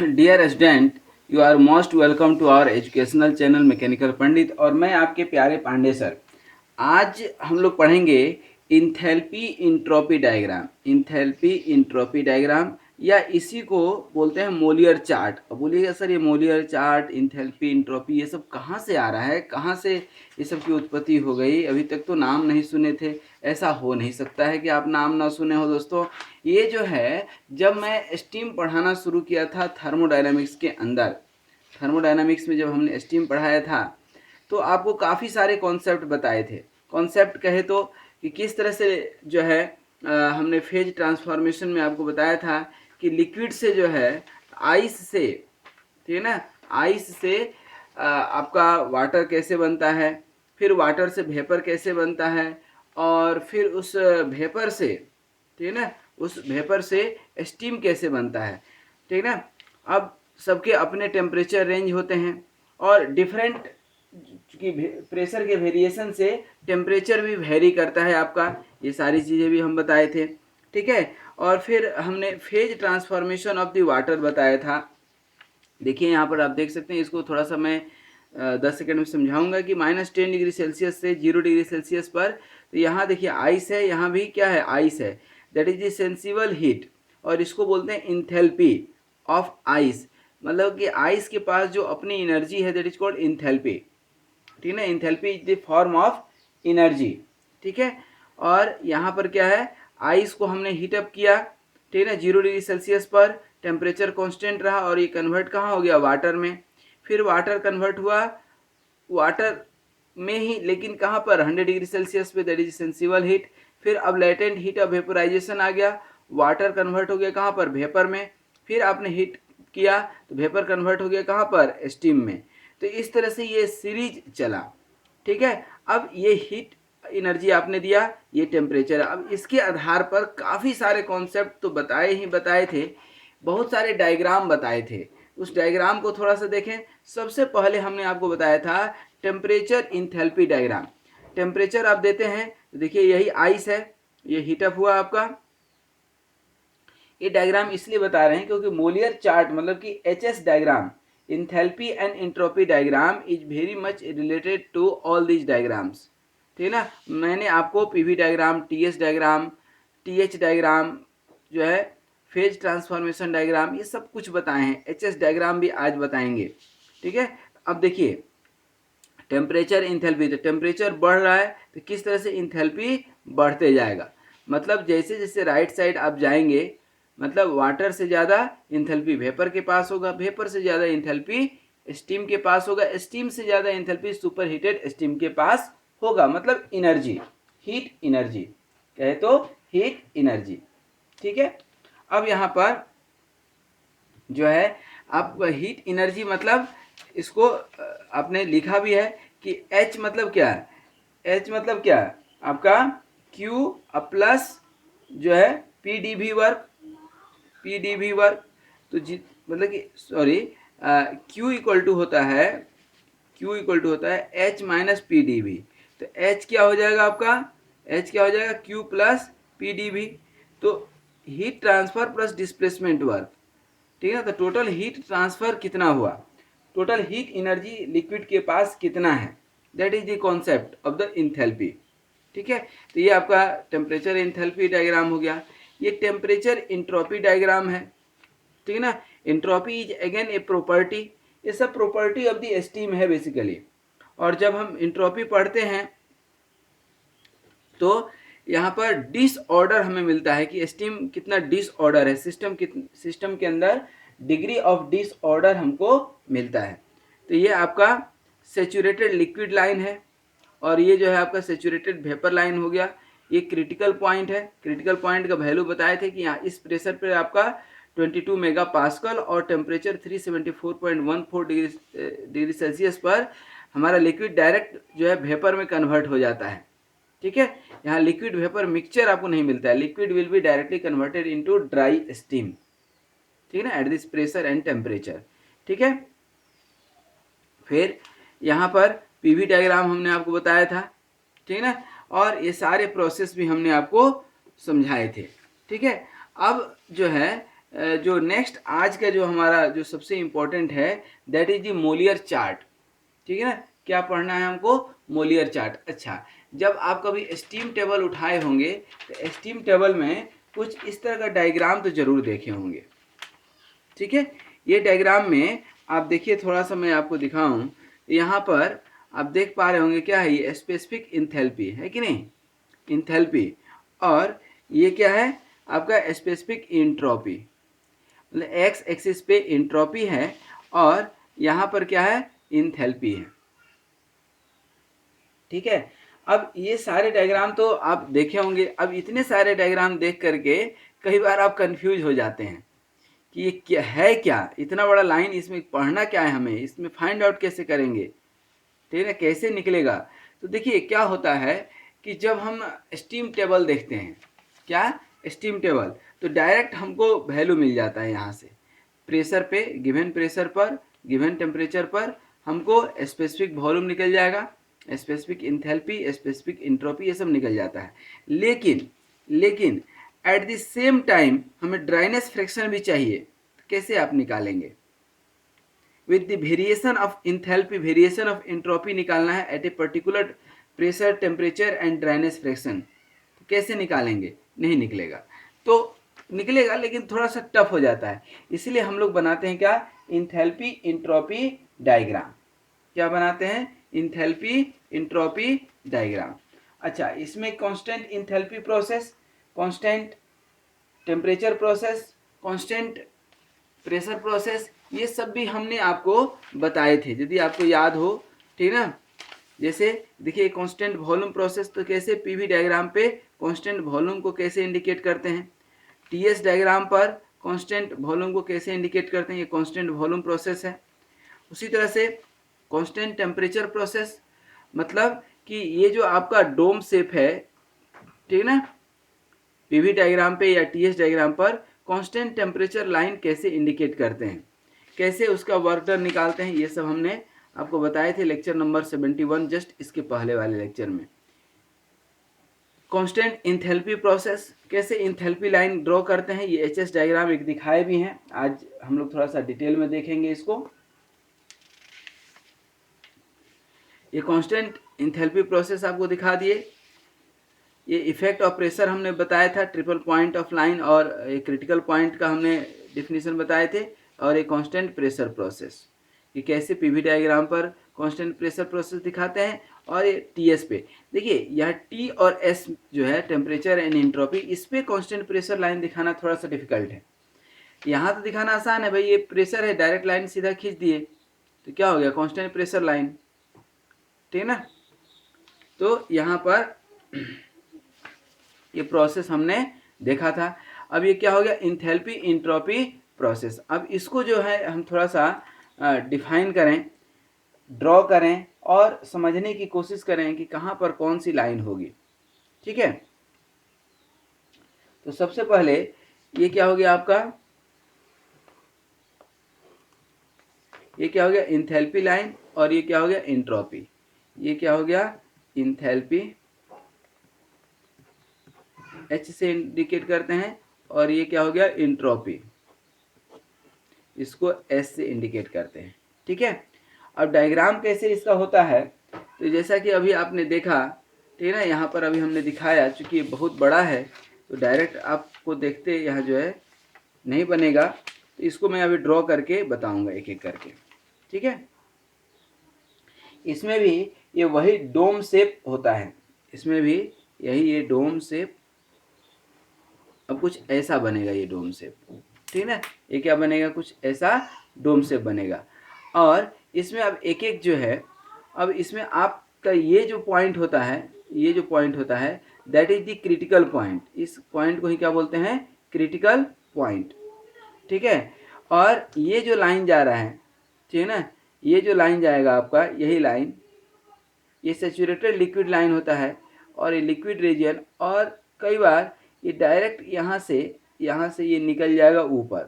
Dear student, you are most welcome to our educational channel mechanical Pandit. और मैं आपके प्यारे पांडे सर। आज हम लोग पढ़ेंगे enthalpy entropy diagram. Enthalpy entropy diagram या इसी को बोलते हैं मोलियर चार्ट। अब बोलिएगा सर, ये मोलियर चार्ट, इंथैल्पी, इंट्रोपी, ये सब कहाँ से आ रहा है, कहाँ से ये सब की उत्पत्ति हो गई? अभी तक तो नाम नहीं सुने थे। ऐसा हो नहीं सकता है कि आप नाम ना सुने हो दोस्तों। ये जो है, जब मैं स्टीम पढ़ाना शुरू किया था थर्मोडायनामिक्स के अंदर, थर्मोडायनामिक्स में जब हमने स्टीम पढ़ाया था तो आपको काफ़ी सारे कॉन्सेप्ट बताए थे। कॉन्सेप्ट कहे तो कि किस तरह से जो है हमने फेज ट्रांसफॉर्मेशन में आपको बताया था कि लिक्विड से जो है आइस से, ठीक है ना, आइस से आपका वाटर कैसे बनता है, फिर वाटर से वेपर कैसे बनता है, और फिर उस वेपर से, ठीक है ना, उस वेपर से स्टीम कैसे बनता है, ठीक है ना। अब सबके अपने टेम्परेचर रेंज होते हैं और डिफरेंट की प्रेशर के वेरिएशन से टेम्परेचर भी वेरी करता है आपका। ये सारी चीज़ें भी हम बताए थे, ठीक है। और फिर हमने phase transformation of the water बताया था। देखिए यहाँ पर आप देख सकते हैं, इसको थोड़ा सा मैं 10 सेकंड में समझाऊंगा कि -10 डिग्री सेल्सियस से 0 डिग्री सेल्सियस पर, तो यहाँ देखिए आइस है, यहाँ भी क्या है, आइस है। That is the sensible heat, और इसको बोलते हैं इंथैल्पी ऑफ आइस। मतलब कि आइस के पास जो अपनी एनर्जी है, दैट इज कॉल्ड इंथैल्पी, ठीक है ना। Enthalpy is the form of energy, ठीक है। और यहाँ पर क्या है, आइस को हमने हीट अप किया, ठीक है ना, 0 डिग्री सेल्सियस पर टेम्परेचर कांस्टेंट रहा, और ये कन्वर्ट कहाँ हो गया, वाटर में। फिर वाटर कन्वर्ट हुआ वाटर में ही, लेकिन कहाँ पर, 100 डिग्री सेल्सियस पे, दैट इज सेंसिबल हीट। फिर अब लेटेंट हीट ऑफ वेपोराइजेशन आ गया, वाटर कन्वर्ट हो गया कहाँ पर, वेपर में। फिर आपने हीट किया तो वेपर कन्वर्ट हो गया कहाँ पर, स्टीम में। तो इस तरह से ये सीरीज चला, ठीक है। अब ये हीट एनर्जी आपने दिया, ये टेम्परेचर। अब इसके आधार पर काफ़ी सारे कॉन्सेप्ट तो बताए ही बताए थे, बहुत सारे डायग्राम बताए थे। उस डायग्राम को थोड़ा सा देखें। सबसे पहले हमने आपको बताया था टेम्परेचर इंथैल्पी डायग्राम। टेम्परेचर आप देते हैं तो देखिए यही आइस है, ये हीटअप हुआ आपका। ये डायग्राम इसलिए बता रहे हैं क्योंकि मोलियर चार्ट मतलब कि HS diagram, enthalpy and entropy diagram, is very much related to all these diagrams, ठीक है ना। मैंने आपको PV diagram, TS diagram, TH diagram जो है, फेज ट्रांसफॉर्मेशन डायग्राम, ये सब कुछ बताए हैं। एचएस डायग्राम भी आज बताएंगे, ठीक है। अब देखिए टेम्परेचर इंथैल्पी, तो टेम्परेचर बढ़ रहा है तो किस तरह से इंथैल्पी बढ़ते जाएगा। मतलब जैसे जैसे राइट साइड आप जाएंगे, मतलब वाटर से ज़्यादा इंथैल्पी वेपर के पास होगा, वेपर से ज़्यादा इंथैल्पी स्टीम के पास होगा, स्टीम से ज़्यादा इंथैल्पी सुपर हीटेड स्टीम के पास होगा। मतलब एनर्जी, हीट एनर्जी कहे तो हीट एनर्जी, ठीक है। अब यहाँ पर जो है आप हीट एनर्जी, मतलब इसको आपने लिखा भी है कि H मतलब क्या है, H मतलब क्या है आपका Q प्लस जो है PdV वर्क, PdV वर्क। तो मतलब कि सॉरी, Q इक्वल टू होता है, Q इक्वल टू होता है H माइनस PdV। तो H क्या हो जाएगा आपका, H क्या हो जाएगा, Q प्लस PdV। तो heat transfer plus displacement work, ठीक है। तो टोटल हीट ट्रांसफर कितना हुआ, टोटल हीट एनर्जी लिक्विड के पास कितना है, that is the concept of the enthalpy, ठीक है। तो ये आपका टेम्परेचर इंथैल्पी डायग्राम हो गया। ये टेम्परेचर इंट्रोपी डायग्राम है, ठीक है ना। Entropy is again a property, ये सब प्रॉपर्टी ऑफ द स्टीम है बेसिकली। और जब हम इंट्रोपी पढ़ते हैं तो यहाँ पर डिसऑर्डर हमें मिलता है कि स्टीम कितना डिसऑर्डर है, सिस्टम के अंदर डिग्री ऑफ डिसऑर्डर हमको मिलता है। तो ये आपका सेचुरेटेड लिक्विड लाइन है, और ये जो है आपका सेचुरेटेड वेपर लाइन हो गया। ये क्रिटिकल पॉइंट है, क्रिटिकल पॉइंट का वैल्यू बताए थे कि यहाँ इस प्रेशर पर आपका 22 मेगा पास्कल और टेम्परेचर 374.14 डिग्री सेल्सियस पर हमारा लिक्विड डायरेक्ट जो है वेपर में कन्वर्ट हो जाता है, ठीक है। यहाँ लिक्विड वेपर मिक्सचर आपको नहीं मिलता है, liquid will be directly converted into dry steam, ठीक है ना, at this pressure and temperature, ठीक है। फिर यहाँ पर पीवी डायग्राम हमने आपको बताया था, ठीक है ना, और ये सारे प्रोसेस भी हमने आपको समझाए थे, ठीक है। अब जो है जो नेक्स्ट आज का जो हमारा जो सबसे इम्पोर्टेंट है that is the Molière chart. ठीक है ना, क्या पढ़ना है हमको? Molière chart. अच्छा, जब आप कभी स्टीम टेबल उठाए होंगे तो स्टीम टेबल में कुछ इस तरह का डायग्राम तो जरूर देखे होंगे। ठीक है, ये डायग्राम में आप देखिए, थोड़ा सा मैं आपको दिखाऊं। यहाँ पर आप देख पा रहे होंगे क्या है, ये स्पेसिफिक इंथैल्पी है कि नहीं, इंथैल्पी। और ये क्या है आपका स्पेसिफिक इंट्रोपी, मतलब एक्स एक्सिस पे इंट्रोपी है और यहाँ पर क्या है, इंथैल्पी है। ठीक है, अब ये सारे डायग्राम तो आप देखे होंगे। अब इतने सारे डायग्राम देख करके कई बार आप कंफ्यूज हो जाते हैं कि ये क्या है, क्या इतना बड़ा लाइन, इसमें पढ़ना क्या है, हमें इसमें फाइंड आउट कैसे करेंगे, ठीक है, कैसे निकलेगा। तो देखिए क्या होता है कि जब हम स्टीम टेबल देखते हैं, क्या स्टीम टेबल, तो डायरेक्ट हमको वैल्यू मिल जाता है यहाँ से, प्रेशर पे, गिवन प्रेशर पर, गिवन टेम्परेचर पर हमको स्पेसिफिक वॉल्यूम निकल जाएगा, स्पेसिफिक इंथैल्पी, स्पेसिफिक इंट्रोपी, ये सब निकल जाता है। लेकिन एट द सेम टाइम हमें ड्राइनेस फ्रैक्शन भी चाहिए। तो कैसे आप निकालेंगे? With the variation of enthalpy, variation of entropy निकालना है at a particular pressure, temperature and dryness fraction. तो कैसे निकालेंगे? नहीं निकलेगा। तो निकलेगा लेकिन थोड़ा सा टफ हो जाता है, इसलिए हम लोग बनाते हैं क्या, इंथैल्पी इंट्रोपी डायग्राम। क्या बनाते हैं? Enthalpy entropy diagram. अच्छा, इसमें constant enthalpy process, constant temperature process, constant pressure process, ये सब भी हमने आपको बताए थे, यदि आपको याद हो। ठीक ना, जैसे देखिए कांस्टेंट वॉल्यूम प्रोसेस, तो कैसे पीवी डायग्राम पे कांस्टेंट वॉल्यूम को कैसे इंडिकेट करते हैं, टीएस डायग्राम पर कांस्टेंट वॉल्यूम को कैसे इंडिकेट करते हैं, ये कांस्टेंट वॉल्यूम प्रोसेस है। उसी तरह से कांस्टेंट टेम्परेचर प्रोसेस, मतलब कि ये जो आपका डोम शेप है, ठीक ना, पीवी डायग्राम पे या टीएस डायग्राम पर कांस्टेंट टेम्परेचर लाइन कैसे इंडिकेट करते हैं, कैसे उसका वर्क डन निकालते हैं, ये सब हमने आपको बताए थे लेक्चर नंबर 71, जस्ट इसके पहले वाले लेक्चर में। कांस्टेंट इंथैल्पी प्रोसेस, कैसे इंथैल्पी लाइन ड्रॉ करते हैं, ये एचएस डायग्राम एक दिखाए भी हैं, आज हम लोग थोड़ा सा डिटेल में देखेंगे इसको। ये कांस्टेंट इंथैल्पी प्रोसेस आपको दिखा दिए। ये इफेक्ट ऑफ प्रेशर हमने बताया था, ट्रिपल पॉइंट ऑफ लाइन, और एक क्रिटिकल पॉइंट का हमने डिफिनीशन बताए थे, और एक कांस्टेंट प्रेशर प्रोसेस, ये कैसे पीवी डायग्राम पर कांस्टेंट प्रेशर प्रोसेस दिखाते हैं। और ये टीएस पे देखिए, यह टी और एस जो है टेम्परेचर एंड एंट्रोपी, इस पे कांस्टेंट प्रेशर लाइन दिखाना थोड़ा सा डिफिकल्ट है। यहाँ तो दिखाना आसान है भाई, ये प्रेशर है, डायरेक्ट लाइन सीधा खींच दिए तो क्या हो गया, कांस्टेंट प्रेशर लाइन, ठीक है ना। तो यहाँ पर ये प्रोसेस हमने देखा था। अब ये क्या हो गया, इंथैल्पी इंट्रोपी प्रोसेस। अब इसको जो है हम थोड़ा सा डिफाइन करें, ड्रॉ करें और समझने की कोशिश करें कि कहाँ पर कौन सी लाइन होगी। ठीक है, तो सबसे पहले ये क्या हो गया आपका, ये क्या हो गया, इंथैल्पी लाइन, और ये क्या हो गया, इंट्रोपी। ये क्या हो गया, इंथैल्पी एच से इंडिकेट करते हैं, और ये क्या हो गया, इंट्रोपी, इसको एस से इंडिकेट करते हैं। ठीक है, अब डायग्राम कैसे इसका होता है, तो जैसा कि अभी आपने देखा, ठीक है ना, यहाँ पर अभी हमने दिखाया, चूंकि ये बहुत बड़ा है तो डायरेक्ट आपको देखते यहाँ जो है नहीं बनेगा, तो इसको मैं अभी ड्रॉ करके बताऊंगा एक एक करके। ठीक है, इसमें भी ये वही डोम शेप होता है, इसमें भी यही ये डोम शेप, अब कुछ ऐसा बनेगा ये डोम शेप, ठीक है ना, ये क्या बनेगा, कुछ ऐसा डोम शेप बनेगा। और इसमें अब एक एक जो है, अब इसमें आपका ये जो पॉइंट होता है, ये जो पॉइंट होता है that is the critical point, इस पॉइंट को ही क्या बोलते हैं, क्रिटिकल पॉइंट। ठीक है, और ये जो लाइन जा रहा है, ठीक है ना, ये जो लाइन जाएगा आपका, यही लाइन, ये सैचुरेटेड लिक्विड लाइन होता है, और ये लिक्विड रीजन, और कई बार ये डायरेक्ट यहाँ से ये निकल जाएगा ऊपर,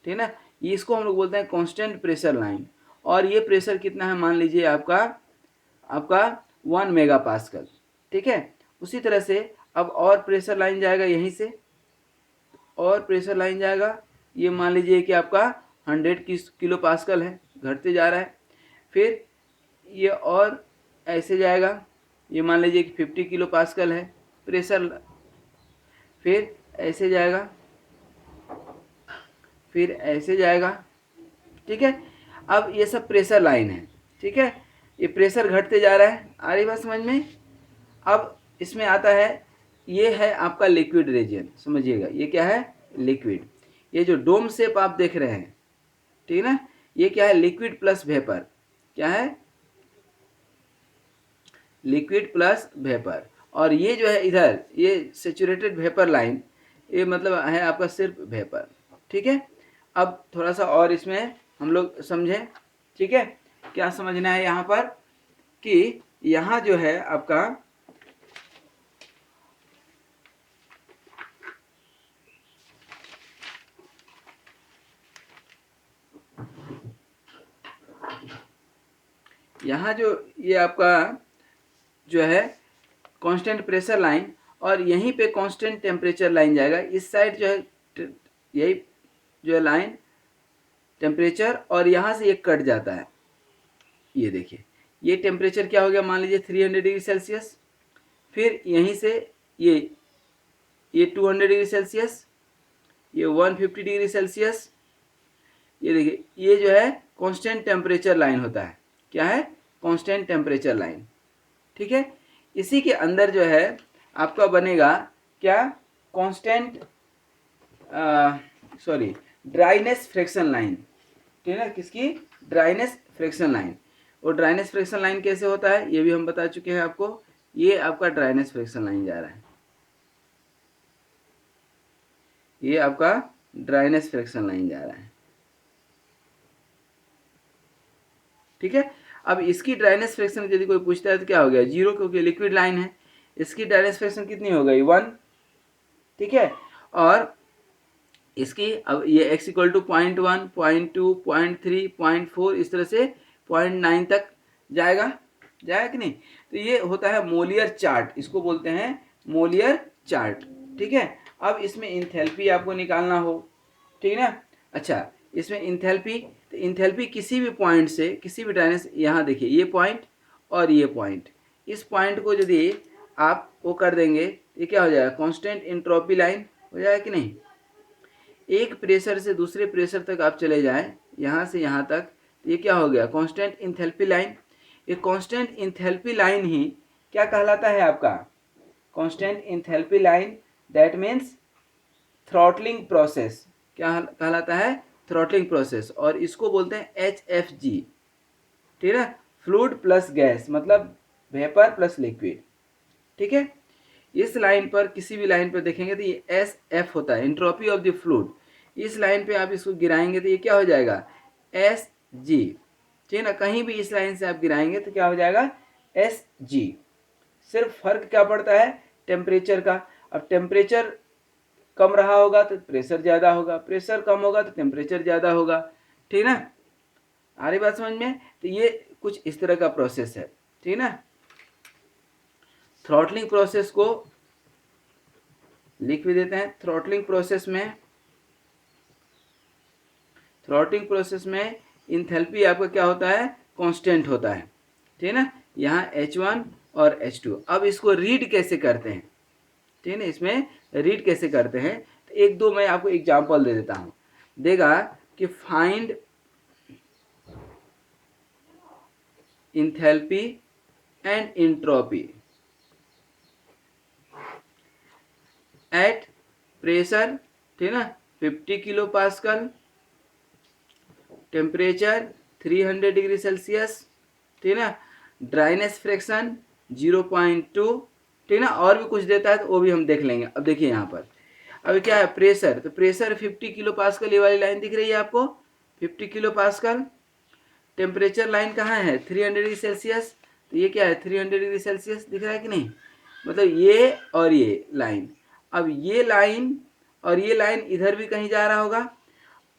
ठीक है ना, ये इसको हम लोग बोलते हैं कांस्टेंट प्रेशर लाइन। और ये प्रेशर कितना है, मान लीजिए आपका 1 मेगा पास्कल। ठीक है, उसी तरह से अब और प्रेशर लाइन जाएगा यहीं से, और प्रेशर लाइन जाएगा, ये मान लीजिए कि आपका 100 किलो पास्कल है, घटते जा रहा है। फिर ये और ऐसे जाएगा, ये मान लीजिए कि 50 किलो पास्कल है प्रेशर। फिर ऐसे जाएगा, फिर ऐसे जाएगा, ठीक है। अब ये सब प्रेशर लाइन है, ठीक है। ये प्रेशर घटते जा रहा है, आ रही बात समझ में। अब इसमें आता है, ये है आपका लिक्विड रीजन, समझिएगा ये क्या है, लिक्विड। ये जो डोम शेप आप देख रहे हैं, ठीक है ना, ये क्या है, लिक्विड प्लस वेपर। क्या है, लिक्विड प्लस वेपर। और ये जो है इधर, ये सेचुरेटेड वेपर लाइन, ये मतलब है आपका सिर्फ वेपर, ठीक है। अब थोड़ा सा और इसमें हम लोग समझें, ठीक है। क्या समझना है यहाँ पर, कि यहाँ जो है आपका यहाँ जो ये आपका जो है कांस्टेंट प्रेशर लाइन, और यहीं पे कांस्टेंट टेम्परेचर लाइन जाएगा। इस साइड जो है यही जो है लाइन टेम्परेचर, और यहाँ से ये कट जाता है। ये देखिए, ये टेम्परेचर क्या हो गया, मान लीजिए 300 डिग्री सेल्सियस। फिर यहीं से ये 200 डिग्री सेल्सियस, ये 150 डिग्री सेल्सियस। ये देखिए, ये जो है कांस्टेंट टेम्परेचर लाइन होता है। क्या है, कांस्टेंट टेम्परेचर लाइन, ठीक है। इसी के अंदर जो है आपका बनेगा क्या, constant sorry dryness friction line, ठीक है ना, किसकी, ड्राइनेस फ्रिक्शन लाइन। और ड्राइनेस फ्रिक्शन लाइन कैसे होता है ये भी हम बता चुके हैं आपको। ये आपका ड्राइनेस फ्रिक्शन लाइन जा रहा है, ये आपका ड्राइनेस फ्रिक्शन लाइन जा रहा है, ठीक है। अब इसकी ड्राइनेस फ्रिक्शन यदि कोई पूछता है तो क्या हो गया, 0, क्योंकि लिक्विड लाइन है। इसकी ड्राइनेस फ्रिक्शन कितनी हो गई, 1, ठीक है। और इसकी अब ये x इक्वल टू 0.1, 0.2, 0.3, 0.4, इस तरह से 0.9 तक जाएगा, जाएगा कि नहीं। तो ये होता है मोलियर चार्ट, इसको बोलते हैं मोलियर चार्ट, ठीक है। अब इसमें इंथैल्पी आपको निकालना हो, ठीक है ना। अच्छा, इसमें इंथैल्पी, तो इंथैल्पी किसी भी पॉइंट से, किसी भी ड्राइनेस, यहाँ देखिए ये पॉइंट और ये पॉइंट, इस पॉइंट को यदि आप वो कर देंगे, ये क्या हो जाएगा, कांस्टेंट एंट्रोपी लाइन हो जाएगा कि नहीं। एक प्रेशर से दूसरे प्रेशर तक आप चले जाएं, यहाँ से यहाँ तक, तो ये क्या हो गया, कांस्टेंट इंथैल्पी लाइन। ये कांस्टेंट इंथैल्पी लाइन ही क्या कहलाता है आपका, constant enthalpy line, that means throttling process. क्या कहलाता है, थ्रॉटलिंग प्रोसेस। और इसको बोलते हैं HFG, ठीक है, फ्लूइड प्लस गैस, मतलब वेपर प्लस लिक्विड, ठीक है। इस लाइन पर, किसी भी लाइन पर देखेंगे तो ये SF होता है, एंट्रोपी ऑफ द फ्लूइड। इस लाइन पे आप इसको गिराएंगे तो ये क्या हो जाएगा, SG, ठीक है ना। कहीं भी इस लाइन से आप गिराएंगे तो क्या हो जाएगा, SG। सिर्फ फर्क क्या पड़ता है, टेम्परेचर का। अब टेम्परेचर कम रहा होगा तो प्रेशर ज़्यादा होगा, प्रेशर कम होगा तो टेम्परेचर ज़्यादा होगा, ठीक है ना। आ रही बात समझ में। तो ये कुछ इस तरह का प्रोसेस है, ठीक है ना। थ्रॉटलिंग प्रोसेस को लिख भी देते हैं। थ्रॉटलिंग प्रोसेस में इंथैल्पी आपका क्या होता है, कांस्टेंट होता है, ठीक है ना। यहाँ H1 और H2। अब इसको रीड कैसे करते हैं, ठीक है ना, इसमें रीड कैसे करते हैं, तो एक दो मैं आपको एग्जांपल दे देता हूँ। देगा कि find enthalpy and entropy at pressure, ठीक है ना, 50 kilo pascal, temperature 300 degree Celsius, ठीक है ना, ड्राइनेस फ्रैक्शन 0.2, ठीक है ना। और भी कुछ देता है तो वो भी हम देख लेंगे। अब देखिए यहाँ पर, अब क्या है, प्रेशर, तो प्रेशर 50 किलो पास्कल, ये वाली लाइन दिख रही है आपको, 50 किलो पास्कल। टेम्परेचर लाइन कहाँ है, 300 डिग्री सेल्सियस, तो ये क्या है, 300 डिग्री सेल्सियस दिख रहा है कि नहीं, मतलब ये और ये लाइन। अब ये लाइन और ये लाइन इधर भी कहीं जा रहा होगा।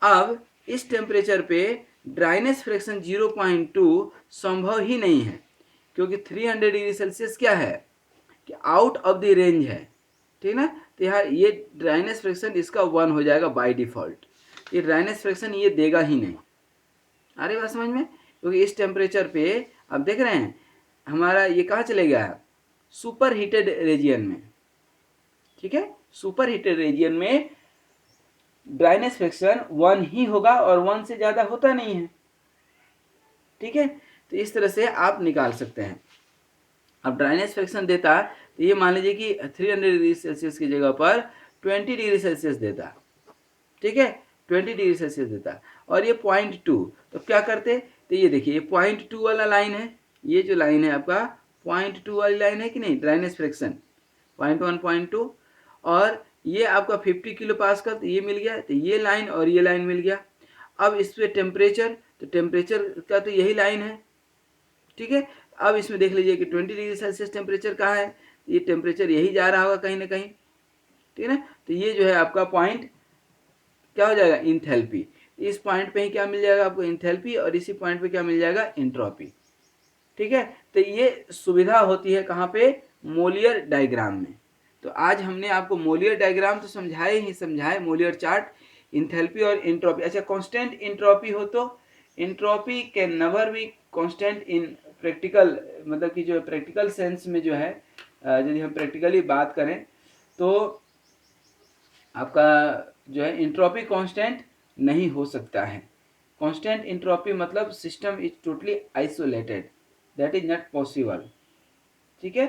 अब इस टेम्परेचर पे ड्राइनेस फ्रैक्शन 0.2 संभव ही नहीं है, क्योंकि 300 डिग्री सेल्सियस क्या है, कि आउट ऑफ द रेंज है, ठीक है ना। तो यहाँ ये ड्राइनेस फ्रैक्शन इसका 1 हो जाएगा बाय डिफ़ॉल्ट। ये ड्राइनेस फ्रैक्शन ये देगा ही नहीं। आ रही बात समझ में? क्योंकि इस टेम्परेचर पे आप देख रहे हैं हमारा ये कहाँ चले गया है, सुपर हीटेड रीजियन में। ठीक है, सुपर हीटेड रीजियन में ड्राइनेस फ्रैक्शन 1 ही होगा और 1 से ज़्यादा होता नहीं है। ठीक है, तो इस तरह से आप निकाल सकते हैं। अब ड्राइनेस फ्रैक्शन देता तो ये मान लीजिए कि 300 डिग्री सेल्सियस की जगह पर 20 डिग्री सेल्सियस देता। ठीक है, 20 डिग्री सेल्सियस देता और ये 0.2, तो क्या करते, तो ये देखिए ये 0.2 वाला लाइन है, ये जो लाइन है आपका 0.2 वाली लाइन है कि नहीं, ड्राइनेस फ्रैक्शन 0.1 0.2, और ये आपका 50 किलो पास्कल, तो ये मिल गया, तो ये लाइन और ये लाइन मिल गया। अब इस पे टेम्परेचर, तो टेम्परेचर का तो यही लाइन है। ठीक है, अब इसमें देख लीजिए कि 20 डिग्री सेल्सियस टेम्परेचर कहाँ है, ये टेम्परेचर यही जा रहा होगा कहीं ना कहीं। ठीक है ना, तो ये जो है आपका पॉइंट क्या हो जाएगा, इंथैल्पी। इस पॉइंट पे ही क्या मिल जाएगा आपको, इंथैल्पी, और इसी पॉइंट पे क्या मिल जाएगा, एंट्रोपी। ठीक है, तो ये सुविधा होती है कहाँ पे, मोलियर डायग्राम में। तो आज हमने आपको मोलियर डायग्राम तो समझाए ही समझाए, मोलियर चार्ट, इंथैल्पी और एंट्रोपी। अच्छा, कांस्टेंट एंट्रोपी हो तो entropy can never be constant in practical, मतलब कि जो प्रैक्टिकल सेंस में जो है, यदि हम प्रैक्टिकली बात करें तो आपका जो है एंट्रोपी कांस्टेंट नहीं हो सकता है। कांस्टेंट एंट्रोपी मतलब system is totally isolated, that is not possible. ठीक है,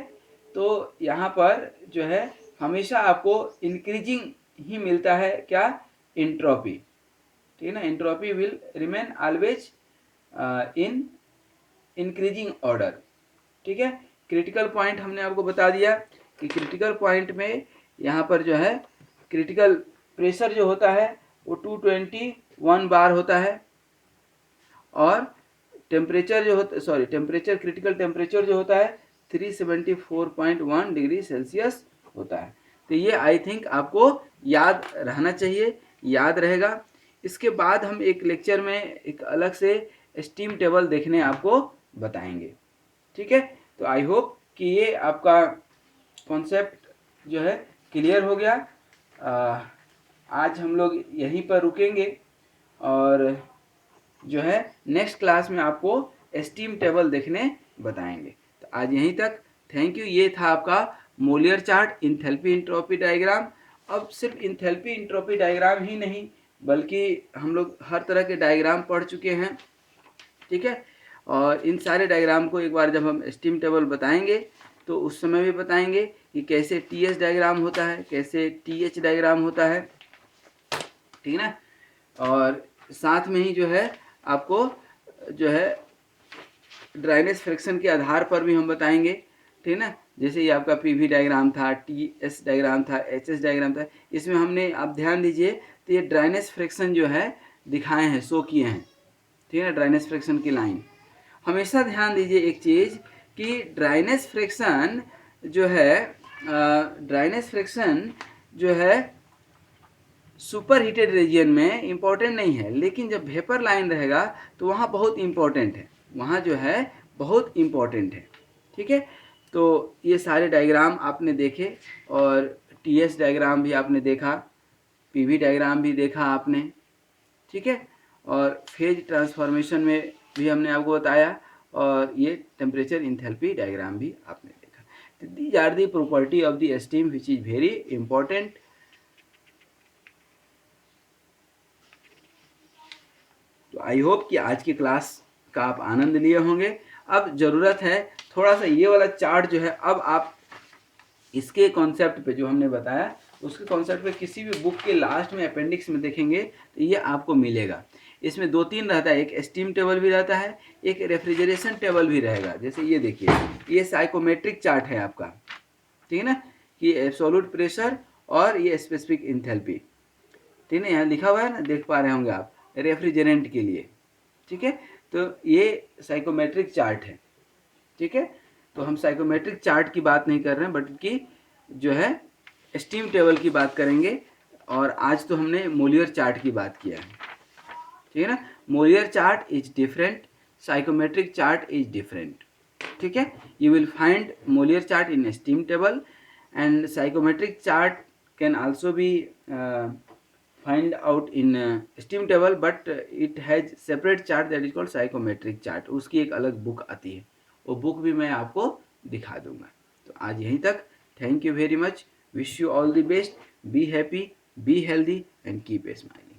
तो यहाँ पर जो है हमेशा आपको इंक्रीजिंग ही मिलता है क्या, एंट्रोपी। ठीक है ना, entropy will remain always in increasing order. ठीक है, क्रिटिकल पॉइंट हमने आपको बता दिया कि क्रिटिकल पॉइंट में यहाँ पर जो है क्रिटिकल प्रेशर जो होता है वो 221 बार होता है, और टेम्परेचर जो होता, सॉरी टेम्परेचर, क्रिटिकल टेम्परेचर जो होता है 374.1 डिग्री सेल्सियस होता है। तो ये आई थिंक आपको याद रहना चाहिए, याद रहेगा। इसके बाद हम एक लेक्चर में एक अलग से स्टीम टेबल देखने आपको बताएंगे। ठीक है, तो आई होप कि ये आपका कॉन्सेप्ट जो है क्लियर हो गया। आज हम लोग यहीं पर रुकेंगे और जो है नेक्स्ट क्लास में आपको स्टीम टेबल देखने बताएंगे। तो आज यहीं तक, थैंक यू। ये था आपका Molière chart, enthalpy entropy diagram. अब सिर्फ इंथैल्पी एंट्रोपी डायग्राम ही नहीं बल्कि हम लोग हर तरह के डायग्राम पढ़ चुके हैं। ठीक है, और इन सारे डायग्राम को एक बार जब हम स्टीम टेबल बताएंगे तो उस समय भी बताएंगे कि कैसे टीएस डायग्राम होता है, कैसे टीएच डायग्राम होता है। ठीक है ना, और साथ में ही जो है आपको जो है ड्राइनेस फ्रैक्शन के आधार पर भी हम बताएंगे। ठीक है ना, जैसे ये आपका पीवी डायग्राम था, टीएस डायग्राम था, एचएस डायग्राम था, इसमें हमने, आप ध्यान दीजिए, तो ये ड्राइनेस फ्रैक्शन जो है दिखाए हैं, शो किए हैं। ठीक है ना, ड्राइनेस फ्रैक्शन की लाइन। हमेशा ध्यान दीजिए एक चीज़ कि ड्राइनेस फ्रैक्शन जो है, ड्राइनेस फ्रैक्शन जो है सुपर हीटेड रीजन में इम्पोर्टेंट नहीं है, लेकिन जब वेपर लाइन रहेगा तो वहाँ बहुत इम्पोर्टेंट है, वहाँ जो है बहुत इम्पोर्टेंट है। ठीक है, तो ये सारे डायग्राम आपने देखे, और टीएस डायग्राम भी आपने देखा, पीवी डायग्राम भी देखा आपने। ठीक है, और फेज ट्रांसफॉर्मेशन में भी हमने आपको बताया, और ये टेम्परेचर इंथैल्पी डायग्राम भी आपने देखा। तो these are the property of the steam which is very important. तो आई होप कि आज की क्लास का आप आनंद लिए होंगे। अब ज़रूरत है थोड़ा सा ये वाला चार्ट जो है, अब आप इसके कॉन्सेप्ट पे जो हमने बताया उसके कॉन्सेप्ट पे किसी भी बुक के लास्ट में अपेंडिक्स में देखेंगे तो ये आपको मिलेगा। इसमें 2-3 रहता है, एक स्टीम टेबल भी रहता है, एक रेफ्रिजरेशन टेबल भी रहेगा। जैसे ये देखिए, ये साइकोमेट्रिक चार्ट है आपका। ठीक है ना, कि एब्सोल्यूट प्रेशर और ये स्पेसिफिक इंथैल्पी। ठीक है ना, यहाँ लिखा हुआ है ना, देख पा रहे होंगे आप, रेफ्रिजरेंट के लिए। ठीक है, तो ये साइकोमेट्रिक चार्ट है। ठीक है, तो हम साइकोमेट्रिक चार्ट की बात नहीं कर रहे हैं बल्कि जो है स्टीम टेबल की बात करेंगे। और आज तो हमने मोलियर चार्ट की बात किया है। ठीक है ना, Mollier chart is different, psychometric chart is different. ठीक है, you will find Mollier chart in steam table, and psychometric chart can also be find out in steam table, but it has separate chart that is called psychometric chart. उसकी एक अलग book आती है, वो book भी मैं आपको दिखा दूंगा. तो आज यहीं तक. Thank you very much. Wish you all the best. Be happy, be healthy and keep a smile.